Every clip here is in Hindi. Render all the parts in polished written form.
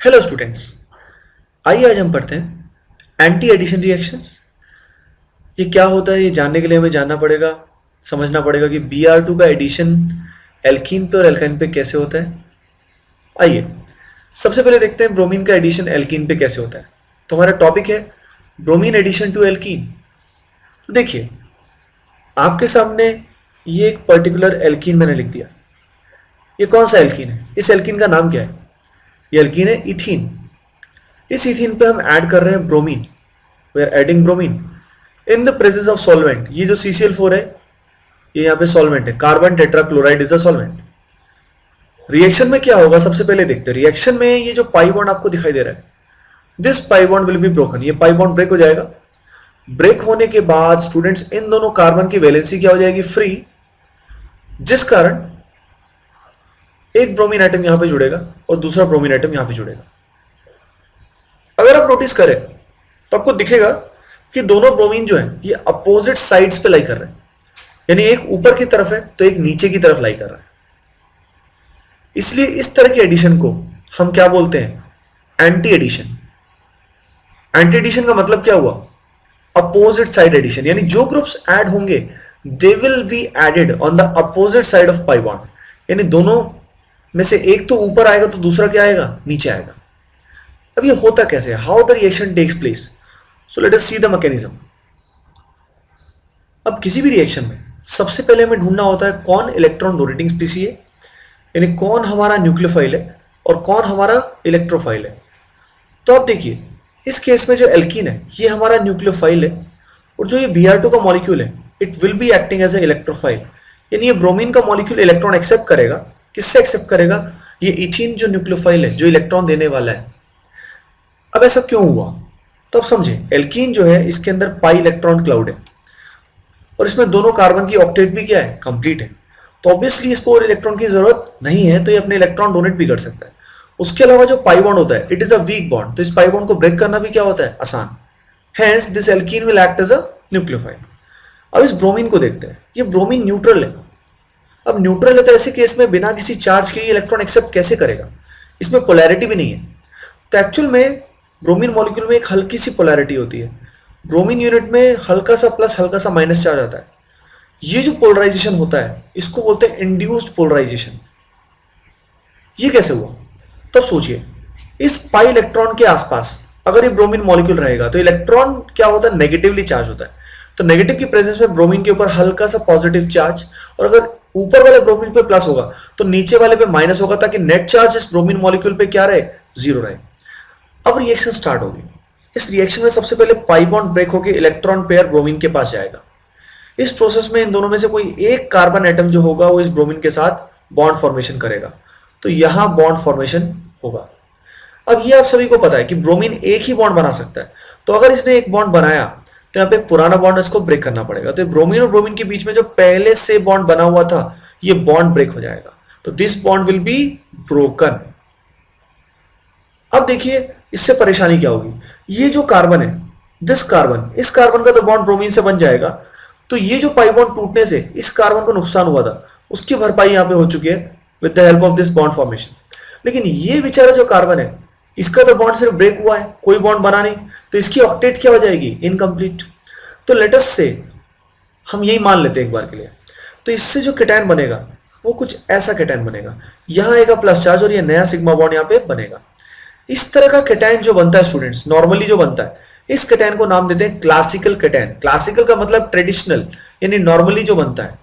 Hello students. आइए आज हम पढ़ते हैं एंटी एडिशन रिएक्शंस। ये क्या होता है ये जानने के लिए हमें जानना पड़ेगा, समझना पड़ेगा कि Br2 का एडिशन एल्कीन पे और एल्काइन पे कैसे होता है। आइए सबसे पहले देखते हैं ब्रोमीन का एडिशन एल्कीन पे कैसे होता है। तो हमारा टॉपिक है ब्रोमीन एडिशन टू एल्कीन। तो देखिए आपके सामने ये एक पर्टिकुलर एल्कीन मैंने लिख दिया। ये कौन सा एल्कीन है? इस एल्कीन का नाम क्या है? ये एल्कीन है इथीन। इस इथीन पे हम ऐड कर रहे हैं bromine. We are adding bromine in the presence of solvent. ये जो CCl4 है ये यहाँ पे सॉल्वेंट है, carbon tetrachloride is the solvent. Reaction में क्या होगा सबसे पहले देखते हैं। रिएक्शन में ये जो पाई बॉन्ड आपको दिखाई दे रहा है, this pi bond will be broken. ये पाई बॉन्ड ब्रेक हो जाएगा। ब्रेक होने के बाद स्टूडेंट्स इन दोनों कार्बन की वैलेंसी क्या हो जाएगी? फ्री, जिस कारण एक ब्रोमीन एटम यहां पे जुड़ेगा और दूसरा ब्रोमीन एटम यहां पे जुड़ेगा। अगर आप नोटिस करें तो आपको दिखेगा कि दोनों ब्रोमीन जो है ये अपोजिट साइड्स पे लाई कर रहे हैं, यानी एक ऊपर की तरफ है तो एक नीचे की तरफ लाई कर रहा है। इसलिए इस तरह के एडिशन को हम क्या बोलते हैं? Anti addition. एंटी एडिशन का मतलब क्या हुआ? अपोजिट साइड एडिशन, यानी जो ग्रुप्स ऐड होंगे they will be added on the opposite side of pi bond, यानी दोनों में से एक तो ऊपर आएगा तो दूसरा क्या आएगा? नीचे आएगा। अब ये होता कैसे? How the reaction takes place. So let us see the mechanism. अब किसी भी रिएक्शन में सबसे पहले हमें ढूंढना होता है कौन इलेक्ट्रॉन डोनेटिंग स्पीसी है, यानी कौन हमारा न्यूक्लियोफाइल है और कौन हमारा इलेक्ट्रोफाइल है। तो आप देखिए इस केस में जो एल्कीन है ये हमारा न्यूक्लियोफाइल है और जो ये Br2 का मॉलिक्यूल है it will be acting as a electrophile, यानी ये ब्रोमीन का मॉलिक्यूल इलेक्ट्रॉन एक्सेप्ट करेगा। किससे एक्सेप्ट करेगा? ये इथीन जो न्यूक्लियोफाइल है, जो इलेक्ट्रॉन देने वाला है। अब ऐसा क्यों हुआ? तो अब समझे, एल्कीन जो है इसके अंदर पाई इलेक्ट्रॉन क्लाउड है और इसमें दोनों कार्बन की ऑक्टेट भी क्या है? कंप्लीट है। तो ऑब्वियसली इसको और इलेक्ट्रॉन की जरूरत नहीं है, तो ये अपने इलेक्ट्रॉन डोनेट भी कर सकता है। उसके अलावा जो पाई बॉन्ड होता है it is a weak bond, तो इस पाई बॉन्ड को ब्रेक करना भी क्या होता है? आसान। Hence this alkene will act as a nucleophile. अब इस ब्रोमीन को देखते हैं। ये ब्रोमीन न्यूट्रल है। अब न्यूट्रल है तो ऐसे केस में बिना किसी चार्ज के इलेक्ट्रॉन एक्सेप्ट कैसे करेगा? इसमें पोलैरिटी भी नहीं है। तो एक्चुअल में ब्रोमीन मॉलिक्यूल में एक हल्की सी पोलैरिटी होती है। ब्रोमीन यूनिट में हल्का सा प्लस हल्का सा माइनस चार्ज आता है। ये जो पोलराइजेशन होता है इसको बोलते हैं इंड्यूस्ड पोलराइजेशन। ये कैसे हुआ? तब सोचिए, इस पाई इलेक्ट्रॉन के आसपास अगर ये ब्रोमीन मॉलिक्यूल रहेगा तो इलेक्ट्रॉन क्या होता है? नेगेटिवली चार्ज होता है। तो नेगेटिव की प्रेजेंस में ब्रोमीन के ऊपर हल्का सा पॉजिटिव चार्ज, और अगर ऊपर वाले ब्रोमीन पे प्लस होगा तो नीचे वाले पे माइनस होगा, ताकि नेट चार्ज इस ब्रोमीन मॉलिक्यूल पे क्या रहे? जीरो रहे। अब रिएक्शन स्टार्ट होगी। इस रिएक्शन में सबसे पहले पाई बॉन्ड ब्रेक होकर इलेक्ट्रॉन पेयर ब्रोमीन के पास जाएगा। इस प्रोसेस में इन दोनों में से कोई एक कार्बन एटम जो होगा वो इस ब्रोमीन के साथ बॉन्ड फॉर्मेशन करेगा, तो यहां बॉन्ड फॉर्मेशन होगा। अब ये आप सभी को पता है कि ब्रोमीन एक ही बॉन्ड बना सकता है, तो अगर इसने एक बॉन्ड बनाया तो यहाँ पे एक पुराना बॉन्ड इसको ब्रेक करना पड़ेगा। तो ब्रोमीन और ब्रोमीन के बीच में जो पहले से बॉन्ड बना हुआ था ये बॉन्ड ब्रेक हो जाएगा, तो this bond will be broken. अब देखिए इससे परेशानी क्या होगी। ये जो कार्बन है, दिस कार्बन, इस कार्बन का तो बॉन्ड ब्रोमीन से बन जाएगा, तो ये जो पाई बॉन्ड टूटने से इस कार्बन को नुकसान हुआ था उसकी भरपाई यहां पे हो चुकी है with the help of this bond formation. लेकिन ये बेचारा जो कार्बन है इसका तो बॉन्ड सिर्फ ब्रेक हुआ है, कोई बॉन्ड बना नहीं, तो इसकी ऑक्टेट क्या हो जाएगी? इनकम्प्लीट। तो लेट अस से हम यही मान लेते हैं एक बार के लिए। तो इससे जो केटायन बनेगा वो कुछ ऐसा केटायन बनेगा, यहां आएगा प्लस चार्ज और ये नया सिग्मा बॉन्ड यहां पे बनेगा। इस तरह का केटायन जो बनता है स्टूडेंट्स, नॉर्मली जो बनता है, इस केटायन को नाम देते हैं क्लासिकल केटायन। क्लासिकल का मतलब ट्रेडिशनल, यानी नॉर्मली जो बनता है।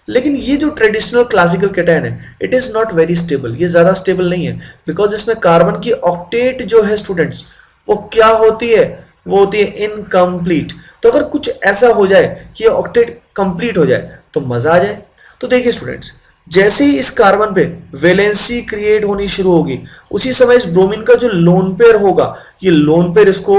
लेकिन ये जो ट्रेडिशनल क्लासिकल केटायन है it is not very stable, ये ज्यादा स्टेबल नहीं है, बिकॉज इसमें कार्बन की ऑक्टेट जो है स्टूडेंट्स वो क्या होती है? वो होती है इनकम्प्लीट। तो अगर कुछ ऐसा हो जाए कि ये ऑक्टेट कंप्लीट हो जाए तो मजा आ जाए। तो देखिए स्टूडेंट्स, जैसे ही इस कार्बन पे वैलेंसी क्रिएट होनी शुरू होगी उसी समय इस ब्रोमीन का जो लोन पेयर होगा ये लोन पेयर इसको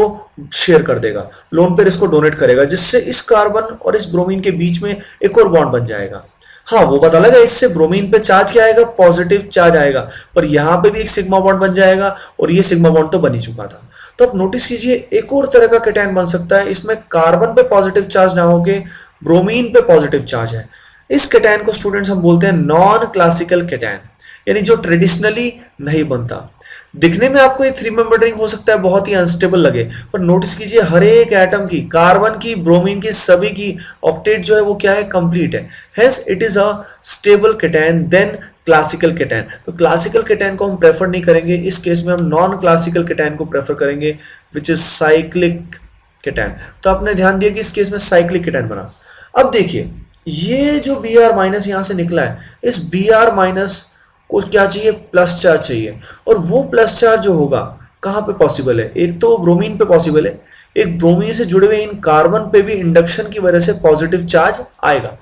शेयर कर देगा, लोन पेयर इसको डोनेट करेगा, जिससे इस कार्बन और इस ब्रोमीन के बीच में एक और बॉन्ड बन जाएगा। हाँ वो पता लगा, इससे ब्रोमीन पे चार्ज क्या आएगा? पॉजिटिव चार्ज आएगा, पर यहां पे भी एक सिग्मा बॉन्ड बन जाएगा और ये सिग्मा बॉन्ड तो बन ही चुका था। तो अब नोटिस कीजिए एक और तरह का केटायन बन सकता है, इसमें कार्बन पे पॉजिटिव चार्ज ना होके ब्रोमीन पे पॉजिटिव चार्ज है। इस केटायन को स्टूडेंट्स हम बोलते हैं नॉन क्लासिकल केटायन, यानी जो ट्रेडिशनली नहीं बनता। दिखने में आपको ये थ्री मेंबर्ड रिंग हो सकता है बहुत ही अनस्टेबल लगे, पर नोटिस कीजिए हर एक एटम की, कार्बन की, ब्रोमीन की, सभी की ऑक्टेट जो है वो क्या है, कंप्लीट है। Hence it is a stable cation than classical cation. तो क्लासिकल केटैन को हम प्रेफर नहीं करेंगे, इस केस में हम नॉन क्लासिकल केटैन को प्रेफर करेंगे विच इज साइक्लिक केटैन। तो आपने ध्यान दिया कि इस केस में साइक्लिक केटैन बना। अब देखिए ये जो बी आर माइनस यहां से निकला है, इस बी आर माइनस को क्या चाहिए, प्लस चार्ज चाहिए। और वो प्लस चार्ज जो होगा कहाँ पे पॉसिबल है, एक तो ब्रोमीन पे पॉसिबल है, एक ब्रोमीन से जुड़े हुए इन कार्बन पे भी इंडक्शन की वजह से पॉजिटिव चार्ज आएगा।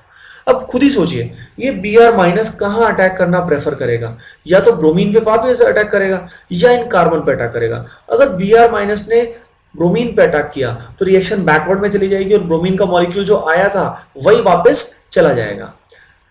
अब खुद ही सोचिए ये बी आर माइनस कहाँ अटैक करना प्रेफर करेगा, या तो ब्रोमीन पे वापस अटैक करेगा या इन कार्बन पे अटैक करेगा। अगर बी आर माइनस ने ब्रोमीन पे अटैक किया तो रिएक्शन बैकवर्ड में चली जाएगी और ब्रोमीन का मॉलिक्यूल जो आया था वही वापस चला जाएगा।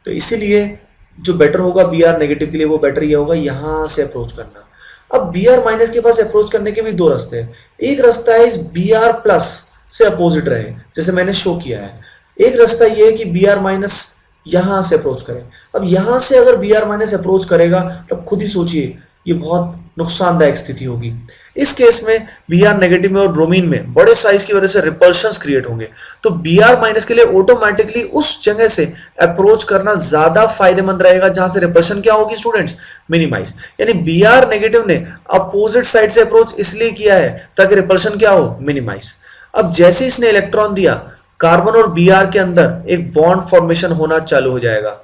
तो इसीलिए जो बेटर होगा बी आर नेगेटिव के लिए, वो बेटर ये होगा यहां से अप्रोच करना। अब बी आर माइनस के पास अप्रोच करने के भी दो रास्ते हैं। एक रास्ता है इस बी आर प्लस से अपोजिट रहे, जैसे मैंने शो किया है। एक रास्ता ये है कि बी आर माइनस यहां से अप्रोच करें। अब यहां से अगर बी आर माइनस अप्रोच करेगा तब खुद ही सोचिए ये बहुत नुकसानदायक स्थिति होगी। इस केस में बी आर नेगेटिव में और ब्रोमीन में बड़े साइज की वजह से रिपल्शंस क्रिएट होंगे। तो बी आर माइनस के लिए ऑटोमेटिकली उस जगह से अप्रोच करना ज्यादा फायदेमंद रहेगा जहां से रिपल्शन क्या होगी स्टूडेंट्स, मिनिमाइज। यानी बी आर नेगेटिव ने अपोजिट साइड से अप्रोच इसलिए किया है ताकि रिपल्शन क्या हो, मिनिमाइज। अब जैसे इसने इलेक्ट्रॉन दिया, कार्बन और बी आर के अंदर एक बॉन्ड फॉर्मेशन होना चालू हो जाएगा।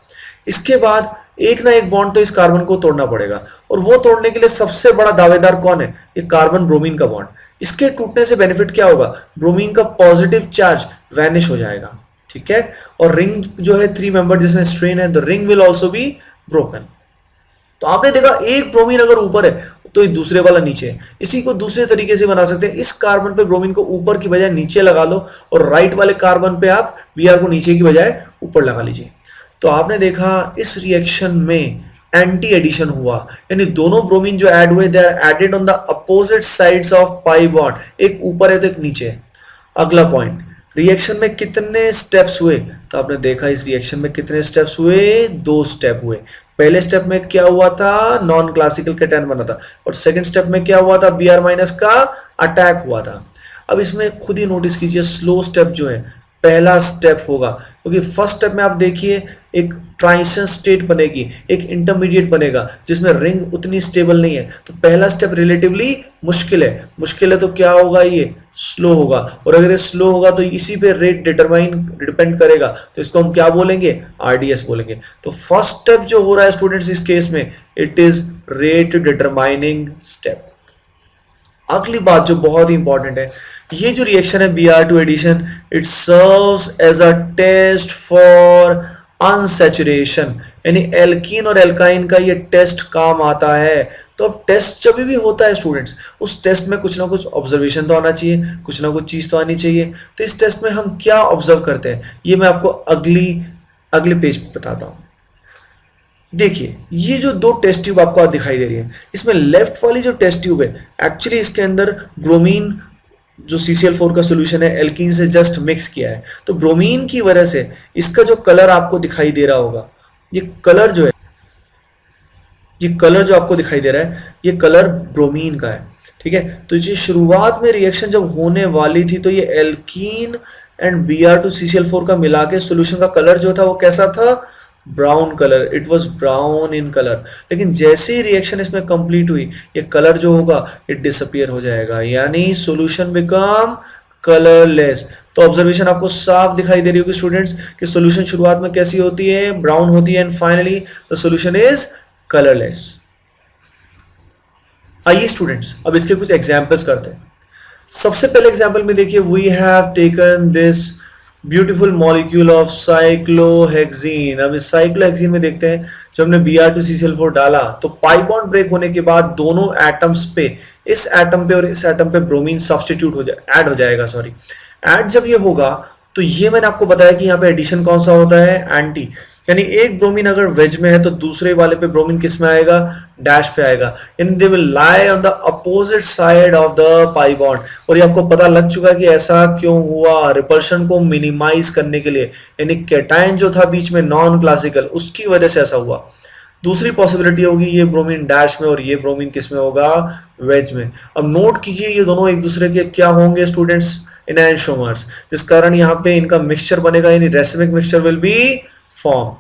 इसके बाद एक ना एक बॉन्ड तो इस कार्बन को तोड़ना पड़ेगा, और वो तोड़ने के लिए सबसे बड़ा दावेदार कौन है, ये कार्बन ब्रोमीन का बॉन्ड। इसके टूटने से बेनिफिट क्या होगा, ब्रोमीन का पॉजिटिव चार्ज वैनिश हो जाएगा, ठीक है। और रिंग जो है थ्री मेंबर जिसमें स्ट्रेन है, the ring will also be broken. तो आपने देखा एक ब्रोमीन अगर ऊपर है तो दूसरे वाला नीचे है। इसी को दूसरे तरीके से बना सकते हैं, इस कार्बन पे ब्रोमीन को ऊपर की बजाय नीचे लगा लो, और राइट वाले कार्बन पे आप बी आर को नीचे की बजाय ऊपर लगा लीजिए। तो आपने देखा इस रिएक्शन में एंटी एडिशन हुआ, यानी दोनों ब्रोमीन जो ऐड हुए they are added on the opposite sides of pi bond, एक ऊपर है तो एक नीचे है। अगला पॉइंट, रिएक्शन में कितने स्टेप्स हुए, तो आपने देखा इस रिएक्शन में कितने स्टेप्स हुए, दो स्टेप हुए। पहले स्टेप में क्या हुआ था, नॉन क्लासिकल केटैन बना था, और सेकंड स्टेप में क्या हुआ था, बी आर माइनस का अटैक हुआ था। अब इसमें खुद ही नोटिस कीजिए स्लो स्टेप जो है पहला स्टेप होगा, क्योंकि फर्स्ट स्टेप में आप देखिए एक ट्रांजिशन स्टेट बनेगी, एक इंटरमीडिएट बनेगा जिसमें रिंग उतनी स्टेबल नहीं है। तो पहला स्टेप रिलेटिवली मुश्किल है तो क्या होगा, ये स्लो होगा, और अगर ये स्लो होगा तो इसी पे रेट डिपेंड करेगा, तो इसको हम क्या बोलेंगे, आरडीएस बोलेंगे। तो फर्स्ट स्टेप जो हो रहा है स्टूडेंट्स इस केस में, it is rate determining step. अगली बात जो बहुत ही इंपॉर्टेंट है, ये जो रिएक्शन है Br2 addition, it serves as a test for unsaturation, यानी एल्कीन और एल्काइन का ये टेस्ट काम आता है। तो अब टेस्ट जब भी होता है स्टूडेंट्स, उस टेस्ट में कुछ ना कुछ ऑब्जर्वेशन तो आना चाहिए, कुछ ना कुछ चीज तो आनी चाहिए। तो इस टेस्ट में हम क्या ऑब्जर्व करते हैं, ये मैं आपको अगले पेज पे बताता हूँ। देखिए ये जो दो टेस्ट ट्यूब आपको दिखाई दे रही है, इसमें लेफ्ट वाली जो टेस्ट ट्यूब है, एक्चुअली इसके अंदर ब्रोमीन जो CCl4 का सोल्यूशन है एल्कीन से जस्ट मिक्स किया है। तो ब्रोमीन की वजह से इसका जो कलर आपको दिखाई दे रहा होगा, ये कलर जो है, ये कलर जो आपको दिखाई दे रहा है, ये कलर ब्रोमीन का है, ठीक है। तो ये शुरुआत में रिएक्शन जब होने वाली थी तो ये एल्कीन एंड Br2 CCl4 का मिला के सोल्यूशन का कलर जो था वो कैसा था, brown colour, it was brown in colour. लेकिन जैसे ही रिएक्शन इसमें कंप्लीट हुई, ये कलर जो होगा इट डिसअपियर हो जाएगा, यानी सॉल्यूशन बिकम कलरलेस। तो ऑब्जर्वेशन आपको साफ दिखाई दे रही होगी स्टूडेंट्स कि सॉल्यूशन शुरुआत में कैसी होती है, ब्राउन होती है, and finally the solution is colourless. आइए स्टूडेंट्स अब इसके कुछ एग्जांपल्स करते हैं। सबसे पहले एग्जांपल में देखिए, we have taken this beautiful molecule of cyclohexene. अब इस साइक्लोहेक्सीन में देखते हैं, जब हमने Br2 CCl4 डाला तो पाई बॉन्ड ब्रेक होने के बाद दोनों एटम्स पे, इस एटम पे और इस एटम पे ब्रोमीन सब्स्टिट्यूट हो जाए ऐड हो जाएगा, सॉरी ऐड जब ये होगा तो ये मैंने आपको बताया कि यहाँ पे एडिशन कौन सा होता है, एंटी। यानी एक ब्रोमीन अगर वेज में है तो दूसरे वाले पे ब्रोमीन किस में आएगा, डैश पे आएगा, यानी they will lie on the opposite side of the pi bond. और ये आपको पता लग चुका है कि ऐसा क्यों हुआ, रिपल्शन को मिनिमाइज करने के लिए, यानी कैटायन जो था बीच में नॉन क्लासिकल, उसकी वजह से ऐसा हुआ। दूसरी पॉसिबिलिटी होगी ये ब्रोमीन डैश में और ये ब्रोमीन किस में होगा, वेज में। अब नोट कीजिए ये दोनों एक दूसरे के क्या होंगे स्टूडेंट्स, इनैनशोमर्स, जिस कारण यहाँ पे इनका मिक्सचर बनेगा, यानी racemic mixture will be form.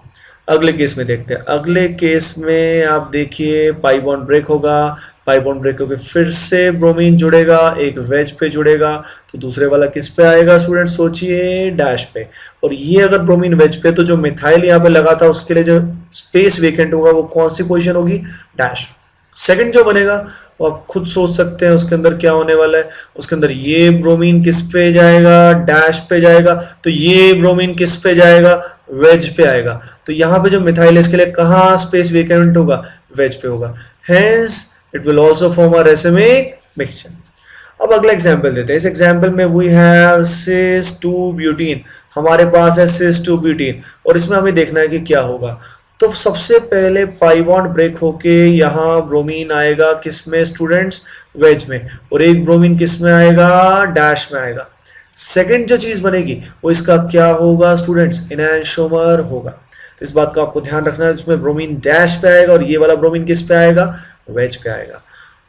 अगले केस में देखते हैं। अगले केस में आप देखिए पाई बॉन्ड ब्रेक होगा, पाई बॉन्ड ब्रेक होकर फिर से ब्रोमीन जुड़ेगा, एक वेज पे जुड़ेगा, तो दूसरे वाला किस पे आएगा स्टूडेंट, सोचिए, डैश पे। और ये अगर ब्रोमीन वेज पे, तो जो मिथाइल यहाँ पे लगा था उसके लिए जो स्पेस वेकेंट होगा वो कौन सी पोजीशन होगी, डैश। सेकंड जो बनेगा वो आप खुद सोच सकते हैं उसके अंदर क्या होने वाला है। उसके अंदर ये ब्रोमीन किस पे जाएगा, डैश पे जाएगा, तो ये ब्रोमीन किस पे जाएगा, वेज पे आएगा। तो यहाँ पे जो मिथाइल है इसके लिए कहाँ स्पेस वेकेंट होगा, वेज पे होगा। Hence it will also form a racemic mixture. अब अगला एग्जांपल देते हैं। इस एग्जांपल में वी हैव सिस 2 ब्यूटीन, हमारे पास है सिस 2 ब्यूटीन, और इसमें हमें देखना है कि क्या होगा। तो सबसे पहले पाई बॉन्ड ब्रेक होके यहाँ ब्रोमीन आएगा किस में स्टूडेंट्स, वेज में, और एक ब्रोमीन किस में आएगा, डैश में आएगा। सेकंड जो चीज बनेगी वो इसका क्या होगा स्टूडेंट्स, इनैनशोमर होगा। तो इस बात का आपको ध्यान रखना है, इसमें ब्रोमीन डैश पे आएगा और ये वाला ब्रोमीन किस पे आएगा, वेज पे आएगा।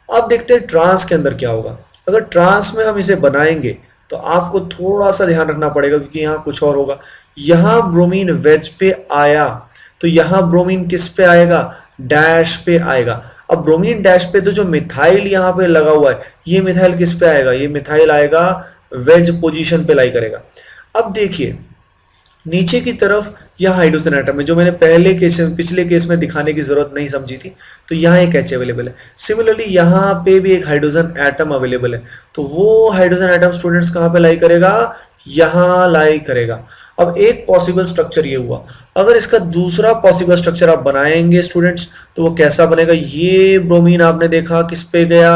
अब देखते हैं ट्रांस के अंदर क्या होगा। अगर ट्रांस में हम इसे बनाएंगे तो आपको थोड़ा सा ध्यान रखना पड़ेगा, क्योंकि यहाँ कुछ और होगा। यहाँ ब्रोमीन वेज पे आया तो यहाँ ब्रोमीन किस पे आएगा, डैश पे आएगा। अब ब्रोमीन डैश पे तो जो मिथाइल यहाँ पे लगा हुआ है, ये मिथाइल किस पे आएगा, ये मिथाइल आएगा वेज पोजीशन पे लाई करेगा। अब देखिए नीचे की तरफ यहाँ हाइड्रोजन एटम है, जो मैंने पिछले केस में दिखाने की जरूरत नहीं समझी थी, तो यहाँ एक H अवेलेबल है। सिमिलरली यहाँ पे भी एक हाइड्रोजन एटम अवेलेबल है, तो वो हाइड्रोजन एटम स्टूडेंट्स कहाँ पे लाई करेगा, यहाँ लाई करेगा। अब एक पॉसिबल स्ट्रक्चर ये हुआ। अगर इसका दूसरा पॉसिबल स्ट्रक्चर आप बनाएंगे स्टूडेंट्स तो वो कैसा बनेगा, ये ब्रोमीन आपने देखा किस पे गया,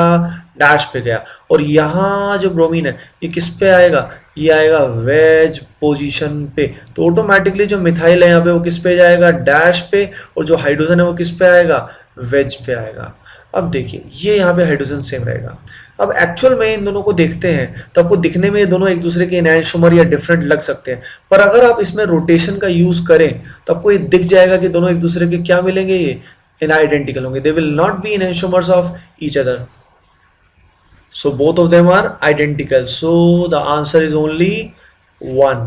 डैश पे गया, और यहाँ जो ब्रोमीन है ये किस पे आएगा, ये आएगा वेज पोजीशन पे। तो ऑटोमेटिकली जो मिथाइल है यहाँ पे वो किस पे जाएगा, डैश पे, और जो हाइड्रोजन है वो किस पे आएगा, वेज पे आएगा। अब देखिए ये यहाँ पे हाइड्रोजन सेम रहेगा। अब एक्चुअल में इन दोनों को देखते हैं तो आपको दिखने में ये दोनों एक दूसरे के इनैनशोमर या डिफरेंट लग सकते हैं, पर अगर आप इसमें रोटेशन का यूज करें तो आपको ये दिख जाएगा कि दोनों एक दूसरे के क्या मिलेंगे, ये इन आइडेंटिकल होंगे, they will not be enantiomers of each other. So both of them are identical. So the answer is only 1.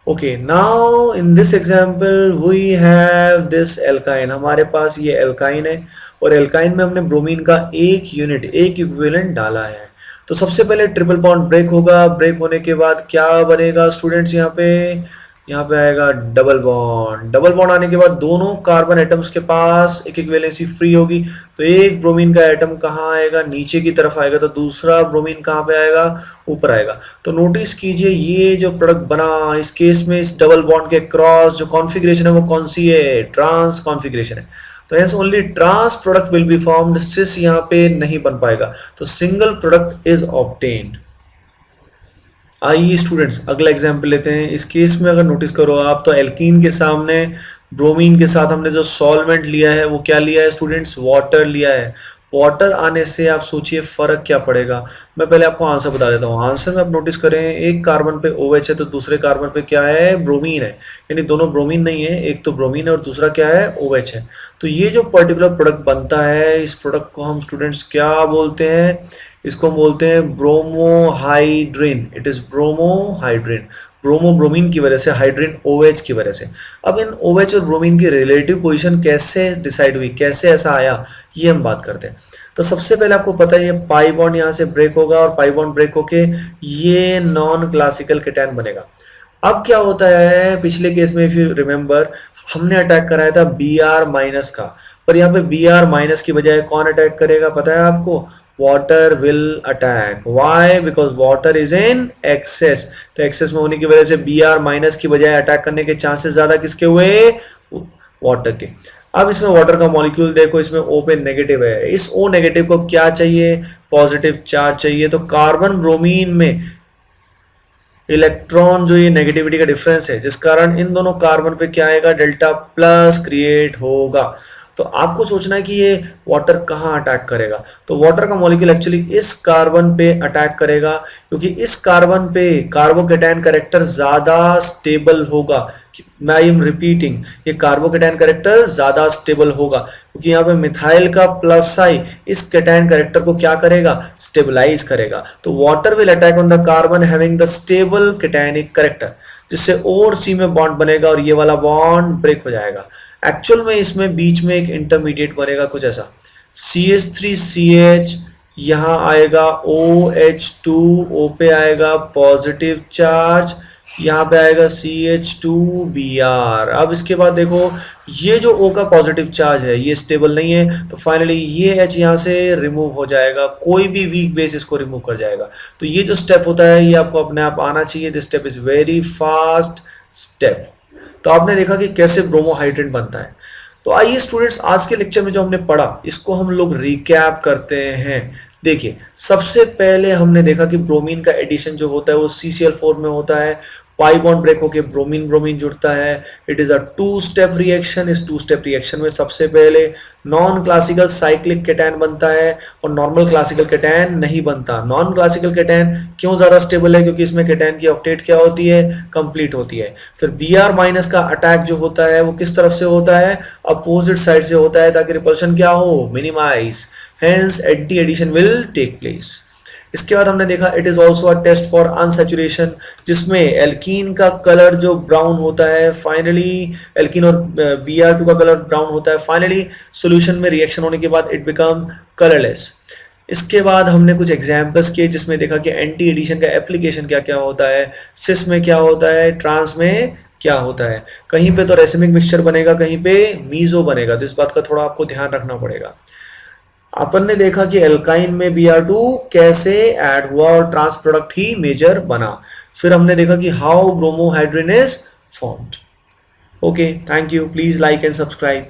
Okay, now in this example we have this alkyne. हमारे पास ये alkyne है और alkyne में हमने ब्रोमीन का एक यूनिट, एक इक्विवेलेंट डाला है। तो सबसे पहले ट्रिपल बॉन्ड ब्रेक होगा। ब्रेक होने के बाद क्या बनेगा स्टूडेंट्स, यहाँ पे आएगा डबल बॉन्ड। डबल बॉन्ड आने के बाद दोनों कार्बन एटम्स के पास एक एक वैलेंसी फ्री होगी, तो एक ब्रोमीन का एटम कहाँ आएगा, नीचे की तरफ आएगा, तो दूसरा ब्रोमीन कहाँ पे आएगा, ऊपर आएगा। तो नोटिस कीजिए ये जो प्रोडक्ट बना, इस केस में इस डबल बॉन्ड के क्रॉस जो कॉन्फ़िगरेशन है वो कौन सी है, ट्रांस कॉन्फ़िगरेशन है। तो hence only trans product will be formed, cis यहाँ पे नहीं बन पाएगा, तो सिंगल प्रोडक्ट इज ऑब्टेन्ड। आइए स्टूडेंट्स अगला एग्जाम्पल लेते हैं। इस केस में अगर नोटिस करो आप तो एल्कीन के सामने ब्रोमीन के साथ हमने जो सॉल्वेंट लिया है वो क्या लिया है स्टूडेंट्स, वाटर लिया है। वाटर आने से आप सोचिए फर्क क्या पड़ेगा। मैं पहले आपको आंसर बता देता हूँ। आंसर में आप नोटिस करें एक कार्बन पे OH है तो दूसरे कार्बन पे क्या है, ब्रोमीन है, यानी दोनों ब्रोमीन नहीं है, एक तो ब्रोमीन है और दूसरा क्या है, OH है। तो ये जो पर्टिकुलर प्रोडक्ट बनता है इस प्रोडक्ट को हम स्टूडेंट्स क्या बोलते हैं, इसको हम बोलते हैं ब्रोमोहाइड्रिन। इट इज ब्रोमोहाइड्रिन, ब्रोमो ब्रोमीन की वजह से, हाइड्रिन OH की वजह से। अब इन OH और ब्रोमीन की रिलेटिव पोजीशन कैसे डिसाइड हुई, कैसे ऐसा आया, ये हम बात करते हैं। तो सबसे पहले आपको पता है ये पाई बॉन्ड यहाँ से ब्रेक होगा और पाई बॉन्ड ब्रेक होके ये नॉन क्लासिकल केटायन बनेगा। अब क्या होता है, पिछले केस में इफ यू रिमेंबर हमने अटैक कराया था Br- का, पर यहाँ पे Br- की बजाय कौन अटैक करेगा पता है आपको, water will attack. Why, because water is in excess. तो एक्सेस में होने की वजह से Br- की बजाय अटैक करने के चांसेस ज्यादा किसके हुए, वाटर के। अब इसमें वाटर का मॉलिक्यूल देखो, इसमें O पे नेगेटिव है, इस O नेगेटिव को क्या चाहिए, पॉजिटिव चार्ज चाहिए। तो कार्बन ब्रोमीन में इलेक्ट्रॉन जो ये नेगेटिविटी का डिफरेंस है, जिस कारण इन दोनों कार्बन पे क्या आएगा, डेल्टा प्लस क्रिएट होगा। तो आपको सोचना है कि ये वाटर कहाँ अटैक करेगा। तो वाटर का मॉलिक्यूल एक्चुअली इस कार्बन पे अटैक करेगा, क्योंकि इस कार्बन पे कार्बोकेटायन कैरेक्टर ज़्यादा स्टेबल होगा। मैं आई एम रिपीटिंग, ये कार्बोकेटायन कैरेक्टर ज़्यादा स्टेबल होगा, क्योंकि यहाँ पे मिथाइल का प्लस आई इस कैटायन कैरेक्टर को क्या करेगा, स्टेबलाइज करेगा। तो water will attack on the carbon having the stable cationic character, जिससे O और C में बॉन्ड बनेगा और ये वाला बॉन्ड ब्रेक हो जाएगा। एक्चुअल में इसमें बीच में एक इंटरमीडिएट बनेगा कुछ ऐसा, CH3CH, यहाँ आएगा OH2, O पे आएगा पॉजिटिव चार्ज, यहाँ पे आएगा CH2Br। अब इसके बाद देखो ये जो O का पॉजिटिव चार्ज है ये स्टेबल नहीं है, तो फाइनली ये H यहाँ से रिमूव हो जाएगा, कोई भी वीक बेस इसको रिमूव कर जाएगा। तो ये जो स्टेप होता है ये आपको अपने आप आना चाहिए। This step is very fast step. तो आपने देखा कि कैसे ब्रोमोहाइड्रेट बनता है। तो आइए स्टूडेंट्स, आज के लेक्चर में जो हमने पढ़ा इसको हम लोग रिकैप करते हैं। देखिए, सबसे पहले हमने देखा कि ब्रोमीन का एडिशन जो होता है वो CCl4 में होता है, पाई बॉन्ड ब्रेक होके ब्रोमीन ब्रोमीन जुड़ता है। It is a two step reaction. इस टू स्टेप रिएक्शन में सबसे पहले नॉन क्लासिकल साइक्लिक केटायन बनता है और नॉर्मल क्लासिकल केटायन नहीं बनता। नॉन क्लासिकल केटायन क्यों ज़्यादा स्टेबल है, क्योंकि इसमें केटायन की ऑक्टेट क्या होती है, कंप्लीट होती है। फिर Br माइनस का अटैक जो होता है वो किस तरफ से होता है, अपोजिट साइड से होता है, ताकि रिपल्शन क्या हो, minimise, hence anti addition will take place. इसके बाद हमने देखा it is also a test for unsaturation, जिसमें एल्कीन का कलर जो ब्राउन होता है, फाइनली एल्कीन और Br2 का कलर ब्राउन होता है, फाइनली सॉल्यूशन में रिएक्शन होने के बाद इट बिकम कलरलेस। इसके बाद हमने कुछ एग्जाम्पल्स किए जिसमें देखा कि एंटी एडिशन का एप्लीकेशन क्या क्या होता है, सिस में क्या होता है, ट्रांस में क्या होता है। कहीं पे तो रेसिमिक मिक्सचर बनेगा, कहीं पे मीजो बनेगा, तो इस बात का थोड़ा आपको ध्यान रखना पड़ेगा। अपन ने देखा कि एल्काइन में Br2 कैसे ऐड हुआ और ट्रांस प्रोडक्ट ही मेजर बना। फिर हमने देखा कि how bromohydrin is formed. Okay, thank you, please like and subscribe.